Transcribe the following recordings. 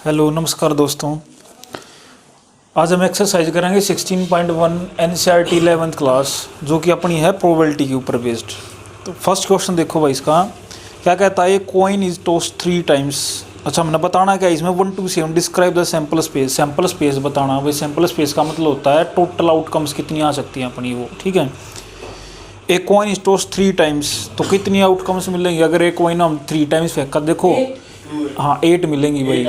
Hello नमस्कार दोस्तों। आज हम एक्सरसाइज करेंगे 16.1 एनसीईआरटी 11th क्लास, जो कि अपनी है प्रोबेबिलिटी के ऊपर बेस्ड। तो फर्स्ट क्वेश्चन देखो भाई, इसका क्या कहता है, कॉइन इज टॉस्ड 3 टाइम्स। अच्छा, हमने बताना क्या इसमें 1 to 7 describe the sample space. Sample space बताना भाई। सैम्पल स्पेस का मतलब होता है टोटल आउटकम्स कितनी आ सकती हैं अपनी, वो ठीक है। एक कॉइन इज टॉस्ड 3 टाइम्स, तो कितनी आउटकम्स मिलेंगी अगर एक कॉइन हम 3 टाइम्स फेंका? देखो हाँ 8 मिलेंगी भाई।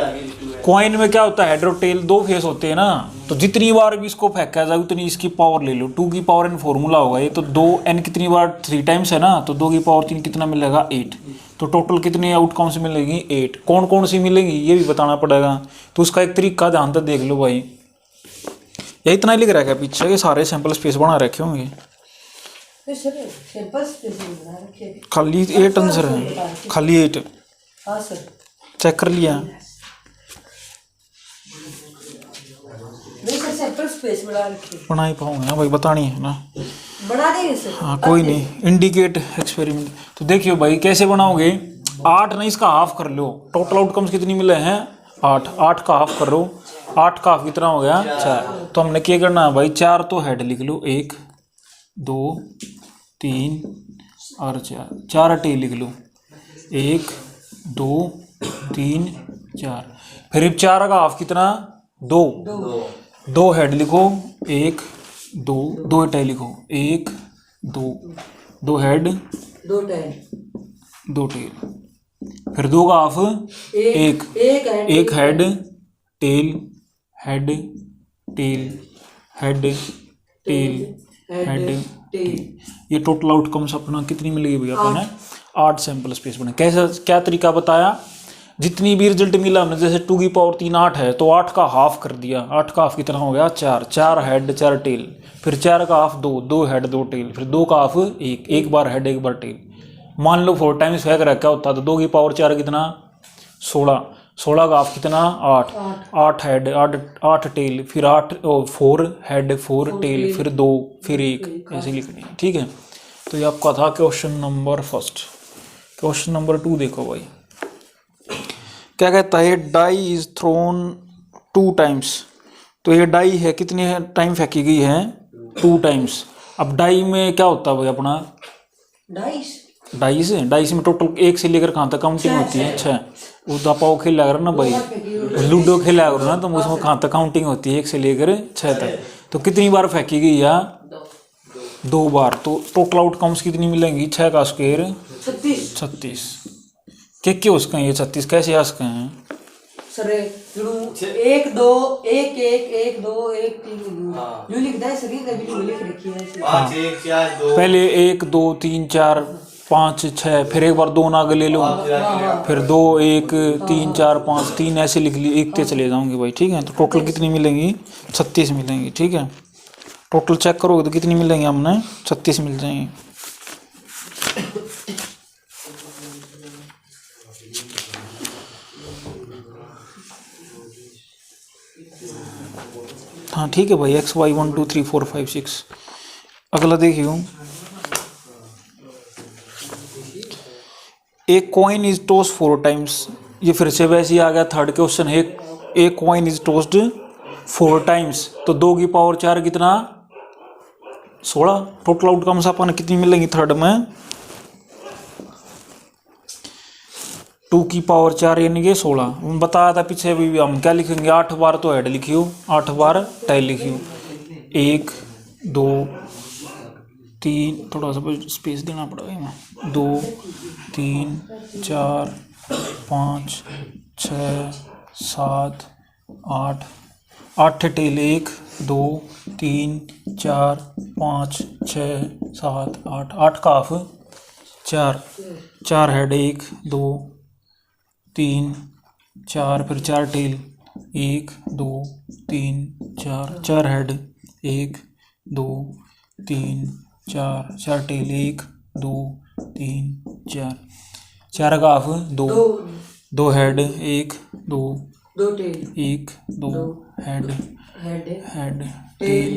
कॉइन में क्या होता है, हेड और टेल 2 फेस होते हैं ना, तो जितनी बार भी इसको फेंका जाए उतनी इसकी पावर ले लो। 2 की पावर n फॉर्मूला होगा ये, तो 2n कितनी बार 3 टाइम्स है ना, तो 2 की पावर 3 कितना मिलेगा 8। तो टोटल कितनी आउटकम्स मिलेगी 8। कौन कौन सी मिलेंगी ये भी बताना पड़ेगा। तो उसका एक तरीका ध्यान से देख लो भाई। ये इतना ही लिख रहा है क्या पीछे, के सारे सैंपल स्पेस बना रखे होंगे? खाली 8 आंसर है, खाली 8 चेक कर लिया। बना ही पाऊंगा ना भाई, बतानी है ना, बना देंगे सर। हाँ कोई नहीं। इंडिकेट एक्सपेरिमेंट तो देखियो भाई कैसे बनाओगे। 8 नहीं, इसका हाफ कर लो। टोटल आउटकम्स कितनी मिले हैं 8। 8 का हाफ कर लो। 8 का हाफ कितना हो गया 4। तो हमने क्या करना है भाई, 4 तो हेड लिख लो, 1 2 3 और 4 टेल लिख लो, 1 2 3 4। फिर 4 का हाफ कितना 2 हेड लिखो, 1 2 2 टेल लिखो, 1 2 2 हेड 2 टाइम 2 टेल। फिर 2 का half 1 head tail head tail head tail head tell. ये टोटल आउटकम्स अपना कितनी मिलेगी भैया अपन है 8 सैंपल स्पेस बने। कैसा क्या तरीका बताया, जितनी भी रिजल्ट मिला हमने, जैसे 2 की पावर 3 8 है, तो 8 का हाफ कर दिया। 8 का हाफ कितना हो गया 4। 4 हेड 4 टेल। फिर 4 का हाफ 2 हेड 2 टेल। फिर 2 का हाफ 1 बार हेड 1 बार टेल। मान लो 4 टाइम्स फेंक रहा क्या होता, तो 2 की पावर 4 कितना 16। 16 का हाफ कितना 8 हेड 8 टेल। फिर 4 हेड 4 टेल। फिर 2 फिर 1, ऐसे लिखनी है, ठीक है। तो ये आपका था question number first. Question number 2 देखो भाई, क्या कहता है, डाई इज थ्रोन 2 टाइम्स। तो ये डाई है, कितने टाइम फेंकी गई है 2 टाइम्स। अब डाई में क्या होता है भाई अपना, डाइस में टोटल 1 से लेकर कहाँ तक काउंटिंग होती है 6। वो दापाओ खेला करो ना भाई, लूडो खेला करो ना, तो उसमें कहाँ तक काउंटिंग होती है 1 से लेकर 6 तक। तो कितनी बार फेंकी गई है 2 बार। तो टोटल आउटकम्स कितनी मिलेंगी 6 का स्क्वायर 36। क्या उसका ये 36 कैसे आ सके हैं सर? 1 2 1 1 1 2 1 3 यू लिखता है सर, कभी लिख रखी है 5 1 4 2। पहले 1 2 3 4 5 6, फिर एक बार 2 नाग ले लो, फिर 2 1 3 4 5 3 ऐसे लिख लिए, 1 ते चले जाऊंगे भाई, ठीक है। तो टोटल कितनी मिलेंगी 36 मिलेंगी, ठीक है। टोटल चेक करोगे तो कितनी मिलेंगी, हमने 36 मिल जाएंगी। हाँ ठीक है भाई, x y 1 2 3 4 5 6। अगला देखियो, एक कॉइन इज टॉस्ड 4 टाइम्स। ये फिर से वैसे ही आ गया, थर्ड क्वेश्चन है। एक कॉइन इज टॉस्ड 4 टाइम्स, तो 2 की पावर 4 कितना 16। टोटल आउटकम्स अपन कितनी मिलेंगी थर्ड में 2 की पावर 4 यानी कि 16। बताया था पीछे भी, हम क्या लिखेंगे 8 बार तो हेड लिखियो, 8 बार टेल लिखियो, 1 2 3, थोड़ा सा स्पेस देना पड़ेगा, 2 3 4 5 6 7 8 8 टेल, 1 2 3 4 5 6 7 8। 8 का हाफ 4 हेड 1 2 3 4, फिर 4 टेल, 1 2 3 4 हेड 1 2 3 4 टेल, 1 2 3 4 का half 2 head 1 2 tail 1 2 head tail head tail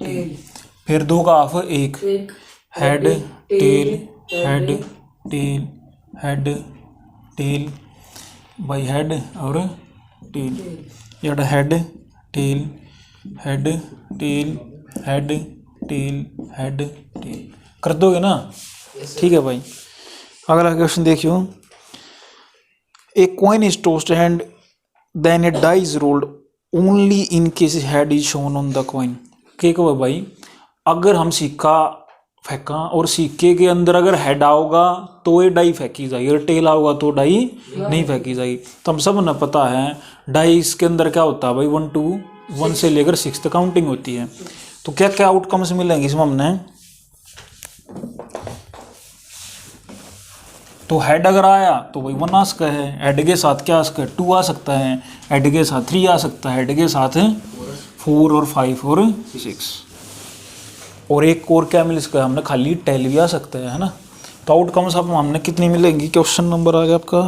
tail. फिर 2 का half 1 head tail head tail head tail भाई हेड और टेल, ये head tail head tail head tail head tail कर दोगे ना? ठीक है भाई। अगला क्वेश्चन देखियो, a coin is tossed and then a die is rolled only in case head is shown on the coin. क्या कहो भाई, अगर हम सिक्का फेंका और सिक्के के अंदर अगर हेड आओगा तो ये डाई फेंकी जाएगी, अगर टेल आओगा तो डाई नहीं फेंकी जाएगी। तो हम सब ने पता है डाई इसके अंदर क्या होता है भाई, 1 से लेकर 6 तक काउंटिंग होती है। तो क्या क्या आउटकम्स मिलेंगे इसमें हमने, तो हेड अगर आया तो भाई 1 आ सकता है, हेड के साथ क्या आ सकता है 2 आ सकता है, हेड के साथ 3 आ सकता है, हेड के साथ 4 और 5 और 6, और एक और क्या मिल सकता है हमने, खाली टेल भी आ सकता है ना। तो आउटकम्स अब हमने कितनी मिलेंगी, क्वेश्चन नंबर आ गया आपका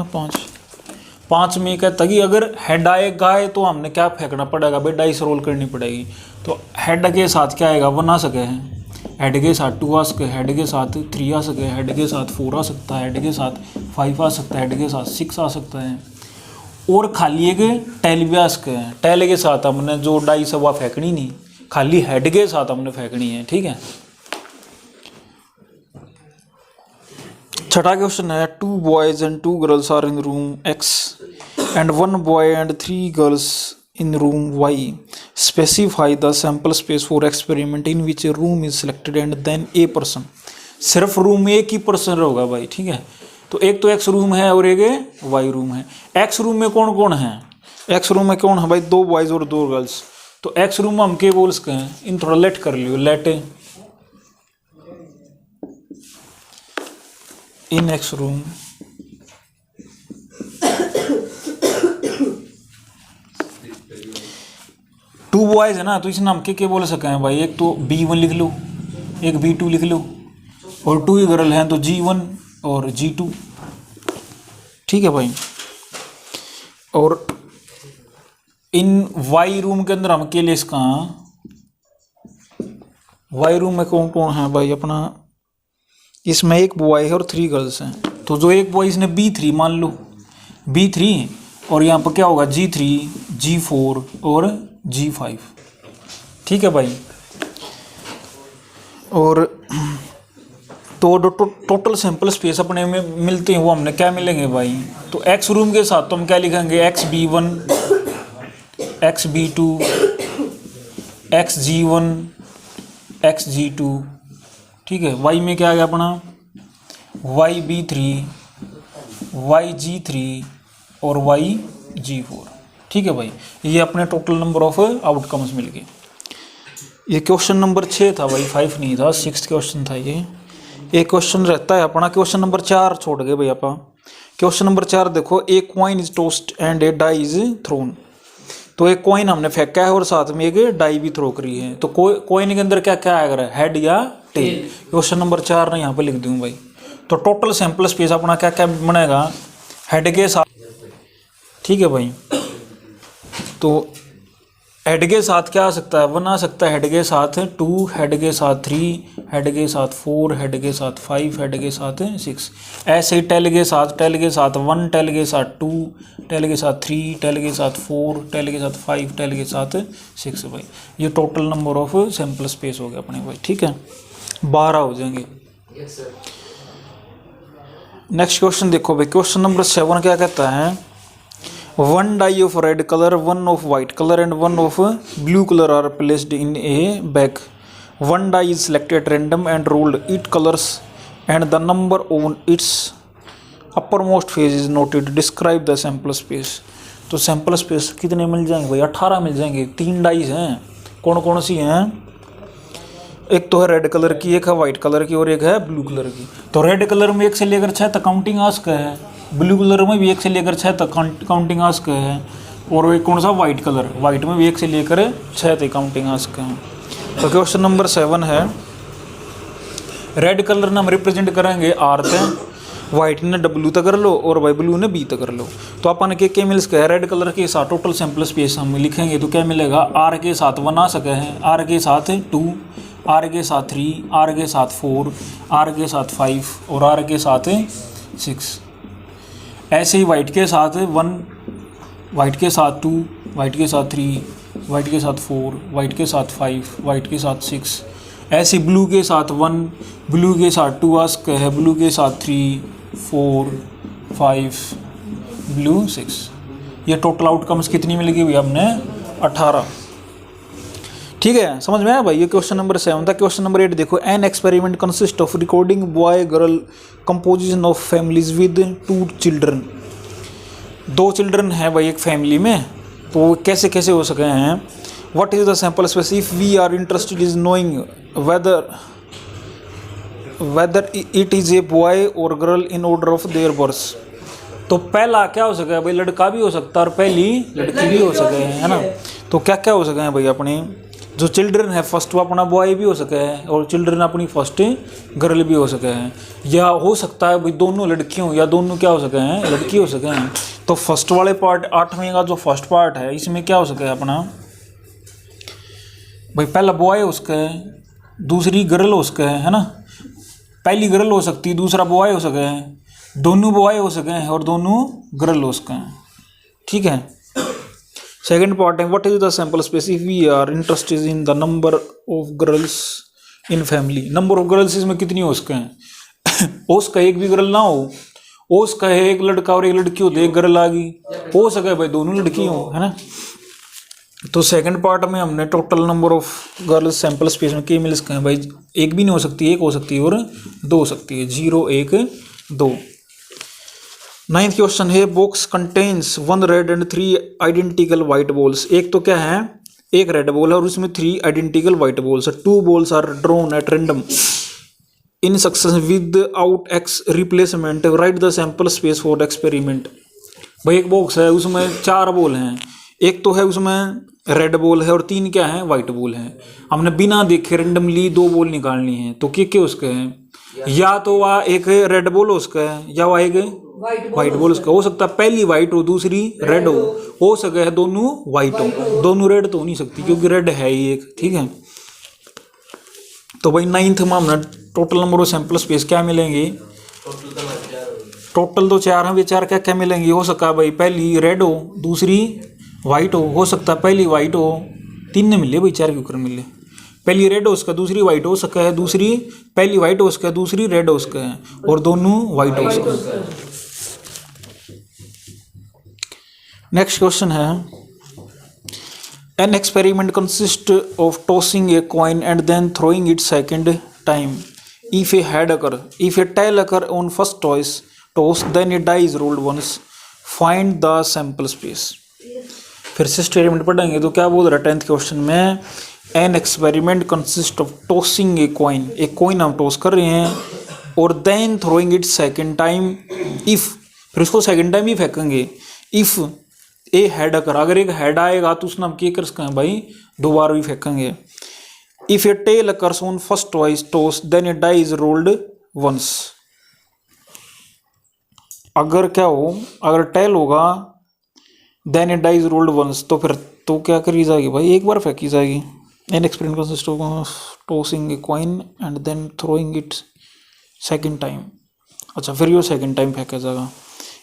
5 में कहता कि अगर हेड आएगा तो हमने क्या फेंकना पड़ेगा भाई, डाइस रोल करनी पड़ेगी। तो हेड के साथ क्या आएगा 1 आ सके हैं, हेड के साथ 2 आ सके, हेड के साथ 3 आ सके, हेड के साथ 4 आ सकता है, हेड के साथ 5 आ सकता है, हेड के साथ 6 आ सकता है, और खाली एक टेल भी आ सके हैं। टेल के साथ हमने जो डाइस है वह फेंकनी नहीं, खाली हेड के साथ हमने फेंकनी है। ठीक है। छठा क्वेश्चन है, 2 boys and 2 girls are in room X and 1 boy and 3 girls in room Y. Specify the sample space for experiment in which a room is selected and then a person. सिर्फ room में एक ही person होगा भाई। ठीक है। तो एक तो X रूम है और एक Y रूम है। X रूम में कौन कौन है, X रूम में कौन है भाई, 2 बॉयज और 2 गर्ल्स। तो X रूम में हम क्या बोल सकते हैं, इन थोड़ा लेट कर लियो, लेट इन X रूम 2 बॉयज है ना, तो इस नाम के बोल सके हैं भाई, एक तो B1 लिख लो, एक B2 लिख लो, और 2 ही गर्ल हैं तो G1 और G2। ठीक है भाई। और इन Y रूम के अंदर हम के लिए इसका Y रूम में कौन कौन है भाई अपना, इसमें एक बॉय है और 3 गर्ल्स हैं। तो जो एक बॉय इसने B3 मान लो, B3, और यहाँ पर क्या होगा G3 G4 और G5। ठीक है भाई। और तो टोटल सैंपल स्पेस अपने में मिलते हैं वो हमने क्या मिलेंगे भाई, तो X रूम के साथ तो हम क्या लिखेंगे, XB1 XB2 XG1 XG2। ठीक है। Y में क्या आ गया अपना, YB3 YG3 और YG4। ठीक है भाई। ये अपने टोटल नंबर ऑफ आउटकम्स मिल गए। ये क्वेश्चन नंबर 6 था भाई, 5 नहीं था, 6th क्वेश्चन था ये। एक क्वेश्चन रहता है अपना क्वेश्चन नंबर 4 छोड़ गए भाई अपा। क्वेश्चन नंबर 4 देखो, a coin is tossed and a die is thrown. तो एक कॉइन हमने फेंका है और साथ में एक डाई भी थ्रो करी है। तो कॉइन के अंदर क्या क्या आएगा, हेड या टेल। क्वेश्चन नंबर 4 ने यहाँ पे लिख दूँ भाई। तो टोटल सैंपल स्पेस अपना क्या क्या बनेगा, हेड के साथ। ठीक है भाई। तो हेड के साथ क्या आ सकता है, 1 आ सकता है, हेड के साथ 2, हेड के साथ 3, हेड के साथ 4, हेड के साथ 5, हेड के साथ 6। ऐसे ही टेल के साथ 1, टेल के साथ 2, टेल के साथ 3, टेल के साथ 4, टेल के साथ 5, टेल के साथ 6 भाई। ये total number of sample space हो गया अपने भाई। ठीक है। 12 हो जाएंगे। नेक्स्ट क्वेश्चन देखो भाई, क्वेश्चन नंबर 7 क्या कहता है, 1 die of red color, 1 of white color and 1 of blue color are placed in a bag. 1 die is selected at random and rolled. It colors and the number on its uppermost face is noted. Describe the sample space. तो sample space कितने मिल जाएंगे भाई, 18 मिल जाएंगे। 3 dies हैं, कौन कौन सी हैं, एक तो है रेड कलर की, एक है वाइट कलर की और एक है ब्लू कलर की। तो रेड कलर में 1 से लेकर 6 तक काउंटिंग आ सका है, ब्लू कलर में भी 1 से लेकर 6 तक काउंटिंग आ सका है, और एक कौन सा वाइट कलर, वाइट में भी 1 से लेकर 6 तक काउंटिंग आ सका है। तो क्वेश्चन नंबर 7 है, रेड कलर ने हम रिप्रेजेंट करेंगे R तक, वाइट ने W तक कर लो और भाई ब्लू ने B तक कर लो। तो अपन के मिल सके, रेड कलर के साथ टोटल सैंपल स्पेस हम लिखेंगे तो क्या मिलेगा, R के साथ 1 आ सके हैं, R के साथ 2, आर के साथ 3, आर के साथ 4, आर के साथ 5 और आर के साथ 6। ऐसे ही वाइट के साथ 1, वाइट के साथ 2, वाइट के साथ 3, वाइट के साथ 4, वाइट के साथ 5, वाइट के साथ 6। ऐसे ब्लू के साथ 1, ब्लू के साथ 2 आस्क है, ब्लू के साथ 3, 4, 5, ब्लू 6। ये टोटल आउटकम्स कितनी मिलेगी भैया हमने 18। ठीक है, समझ में आया भाई। ये क्वेश्चन नंबर 7 था। क्वेश्चन नंबर 8 देखो, N experiment consist of recording boy girl composition of families with 2 children. 2 children है भाई एक फैमिली में, तो कैसे कैसे हो सके हैं। What is the sample space if we are interested is knowing whether it is a boy और girl in order of their birth. तो पहला क्या हो सके भाई, लड़का भी हो सकता है और पहली लड़की भी हो सके, है ना। तो क्या क्या हो सके हैं भाई, अपने जो चिल्ड्रन है फर्स्ट वो अपना बॉय भी हो सके है और चिल्ड्रन अपनी फर्स्ट गर्ल भी हो सके हैं, या हो सकता है भाई दोनों लड़कियों या दोनों क्या हो सके हैं, लड़की हो सके हैं। तो फर्स्ट वाले पार्ट 8वें का जो फर्स्ट पार्ट है इसमें क्या हो सके अपना भाई, पहला बॉय हो सके है, दूसरी गर्ल हो सके है ना। पहली गर्ल हो सकती है, दूसरा बॉय हो सके है, दोनों बॉय हो सके हैं और दोनों गर्ल हो सके हैं। ठीक है। सेकेंड पार्ट है, what is the sample space if we are interested in the number of girls in family. Number of girls इसमें कितनी हो सके हैं। हो सका एक भी गर्ल ना हो सका है एक लड़का और एक लड़की हो, एक गर्ल आ गई, हो सके भाई दोनों लड़की हो, है ना। तो सेकंड पार्ट में हमने total number of girls sample space में क्या मिल सके हैं भाई, एक भी नहीं हो सकती, एक हो सकती है और 2 हो सकती है, 0, 1, 2। 9th क्वेश्चन है, box contains 1 red and 3 identical white balls. एक तो क्या है, एक रेड बॉल है और उसमें 3 आइडेंटिकल वाइट बॉल्स है। 2 balls are drawn at random in succession without एक्स replacement, right the sample space for experiment. भाई एक बॉक्स है उसमें 4 बॉल हैं, एक तो है उसमें रेड बॉल है और 3 क्या है, वाइट बॉल है। हमने बिना देखे रेंडमली 2 बॉल निकालनी है, तो क्या उसके हैं, या तो वह एक रेड बॉल उसका है या वह एक वाइट बॉल उसका। हो सकता है पहली वाइट हो दूसरी रेड हो सके है दोनों वाइट हो, दोनों रेड तो हो नहीं सकती क्योंकि रेड है ही एक। ठीक है। तो भाई 9th में हमने total number of sample space क्या मिलेंगे, टोटल तो 4 हैं, 4 क्या क्या मिलेंगे। हो सकता है भाई पहली रेड हो दूसरी वाइट हो सकता है पहली वाइट हो, 3 ने मिले भाई, 4 के ऊपर मिले। पहली रेड हो उसका दूसरी वाइट हो सका है, दूसरी पहली वाइट हो उसका दूसरी रेड हो उसका है और दोनों वाइट हो उसका। नेक्स्ट क्वेश्चन है, an experiment consist of tossing a coin and then throwing it second time if a head occur, if a tail occur on first toss then a die is rolled once, find the sample space. फिर से statement पढ़ेंगे तो क्या बोल रहा है 10th question में, an experiment consist of tossing a coin, एक कॉइन हम टॉस कर रहे हैं और then throwing it second time if, फिर उसको सेकेंड टाइम भी फेंकेंगे। इफ ए हेड अकर, अगर एक हेड आएगा तो उसने हम क्या कर सकते हैं भाई, 2 बार भी फेंकेंगे। If a tail occurs on first toss then a die is rolled once. अगर क्या हो, अगर टेल होगा then a die is rolled once, तो फिर तो क्या करी जाएगी भाई, एक बार फेंकी जाएगी। An experiment consist of tossing a coin and then throwing it second time. अच्छा, फिर ये सेकेंड टाइम फेंका जाएगा।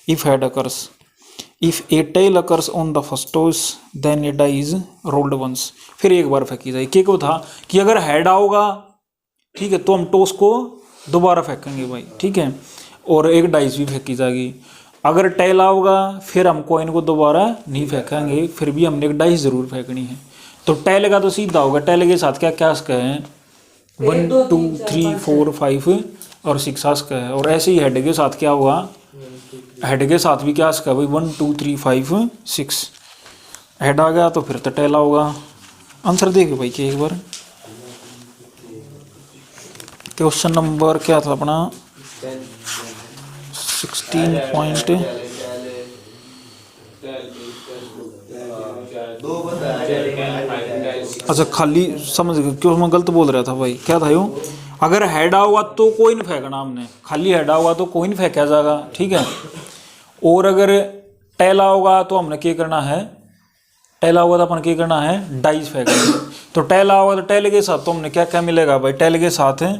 If head occurs, if a tail occurs on the first toss then a die is rolled once, फिर एक बार फेंकी जाएगी। क्या था कि अगर हेड आओगा, ठीक है, तो हम टॉस को दोबारा फेंकेंगे भाई, ठीक है, और एक डाइस भी फेंकी जाएगी। अगर टेल आओगा फिर हम कॉइन को दोबारा नहीं फेंकेंगे, फिर भी हमने एक डाइस जरूर फेंकनी है। तो टेल का तो सीधा होगा, टेल के साथ क्या क्या का है, 1 2 3 4 5 और 6 का है। और ऐसे ही हेड के साथ क्या होगा, हेड के साथ भी क्या इसका भाई 1 2 3 5 6 हेड आ गया तो फिर तो टेल होगा। आंसर देखिए भाई कि एक बार क्वेश्चन नंबर क्या था अपना 16 पॉइंट, अच्छा खाली समझ गए क्यों मैं गलत बोल रहा था भाई, क्या था यूँ, अगर हेड आओगा तो कोइन फेंकना हमने, खाली हेड आओगा तो कोइन फेंका जाएगा, ठीक है। और अगर टेल आओगा तो हमने क्या करना है, टेला हुआ तो अपन क्या करना है, डाइस फेंकना। तो टेला हुआ तो टेल के साथ तो हमने क्या क्या मिलेगा भाई, टेल के साथ है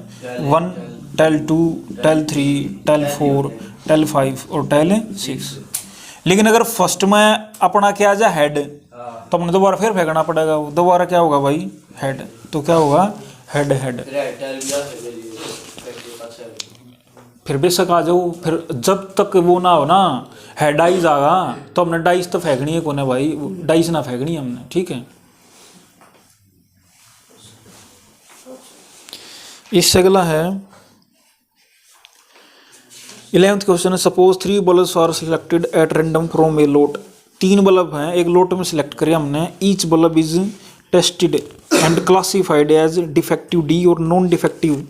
1, टेल 2, टेल 3, टेल 4, टेल 5 और टेल 6। लेकिन अगर फर्स्ट में अपना क्या आ जाए हेड, तो अपने दोबारा फिर फेंकना पड़ेगा, दोबारा क्या होगा भाई, हेड। तो क्या होगा, हेड हेड। फिर बेशक आ जाओ, फिर जब तक वो ना हो ना हेड डाइस आगा, तो हमने डाइस तो फेंकनी है कोने भाई, डाइस ना फेंकनी है हमने, ठीक है। इससे अगला है 11th क्वेश्चन है, suppose 3 bulbs are selected at random from a lot. 3 bulb हैं, एक लॉट में सिलेक्ट करे हमने। Each bulb is tested and classified as defective D और non defective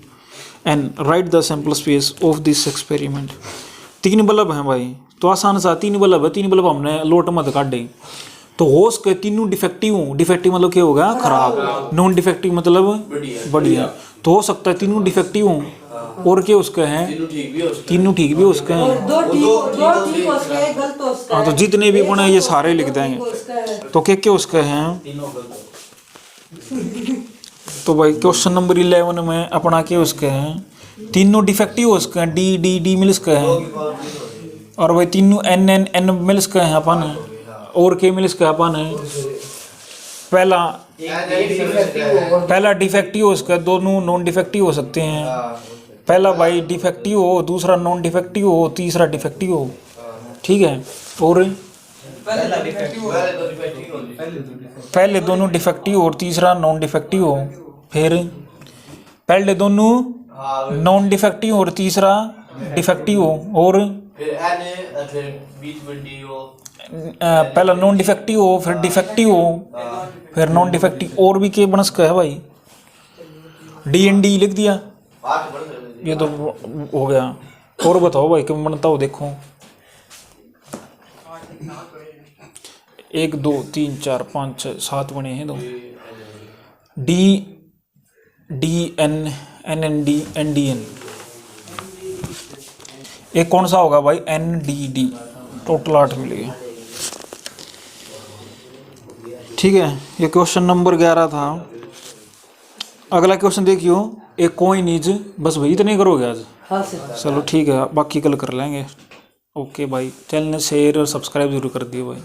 and write the sample space of this experiment. 3 bulb हैं भाई, तो आसान सा 3 बल्ब है, 3 बल्ब हमने लोट मत काटे, तो हो सके तीनों डिफेक्टिव हूँ। डिफेक्टिव मतलब क्या होगा, खराब। नॉन डिफेक्टिव मतलब बढ़िया। तो हो सकता है तीनों डिफेक्टिव हूँ और क्या उसके हैं, तीनों ठीक भी उसके हैं, दो ठीक हो उसका, एक गलत हो उसका। हाँ, तो जितने भी बने ये सारे लिख देंगे। तो क्या क्या उसके हैं, तो भाई क्वेश्चन नंबर 11 में अपना क्या उसके हैं, तीनों डिफेक्टिव हो उसके हैं, डी डी डी मिल के हैं, और भाई तीनों एन एन एन मिल के हैं अपन, और के मिल के अपन है। पहला डिफेक्टिव हो उसका, दोनों नॉन डिफेक्टिव हो सकते हैं। पहला भाई डिफेक्टिव हो, दूसरा नॉन डिफेक्टिव हो, तीसरा डिफेक्टिव हो, ठीक है। और पहले दोनों डिफेक्टिव और तीसरा नॉन डिफेक्टिव हो, फिर पहले दोनों नॉन डिफेक्टिव और तीसरा डिफेक्टिव हो, और पहला नॉन डिफेक्टिव हो, फिर डिफेक्टिव हो, फिर नॉन डिफेक्टिव, और भी के बनस का है भाई, डी एन डी लिख दिया, ये तो हो गया। और बताओ भाई क्यों बनता हो, देखो 1 2 3 4 5 6 7 बने हैं, दो D D N N N D N D N, एक कौन सा होगा भाई, एन डी डी, टोटल 8 मिलेगा, ठीक है। ये क्वेश्चन नंबर 11 था। अगला क्वेश्चन देखियो, एक कॉइन इज, बस भाई इतने करोगे आज, हाँ सर, चलो ठीक है, बाकी कल कर लेंगे। ओके भाई, चैनल शेयर और सब्सक्राइब जरूर कर दियो भाई।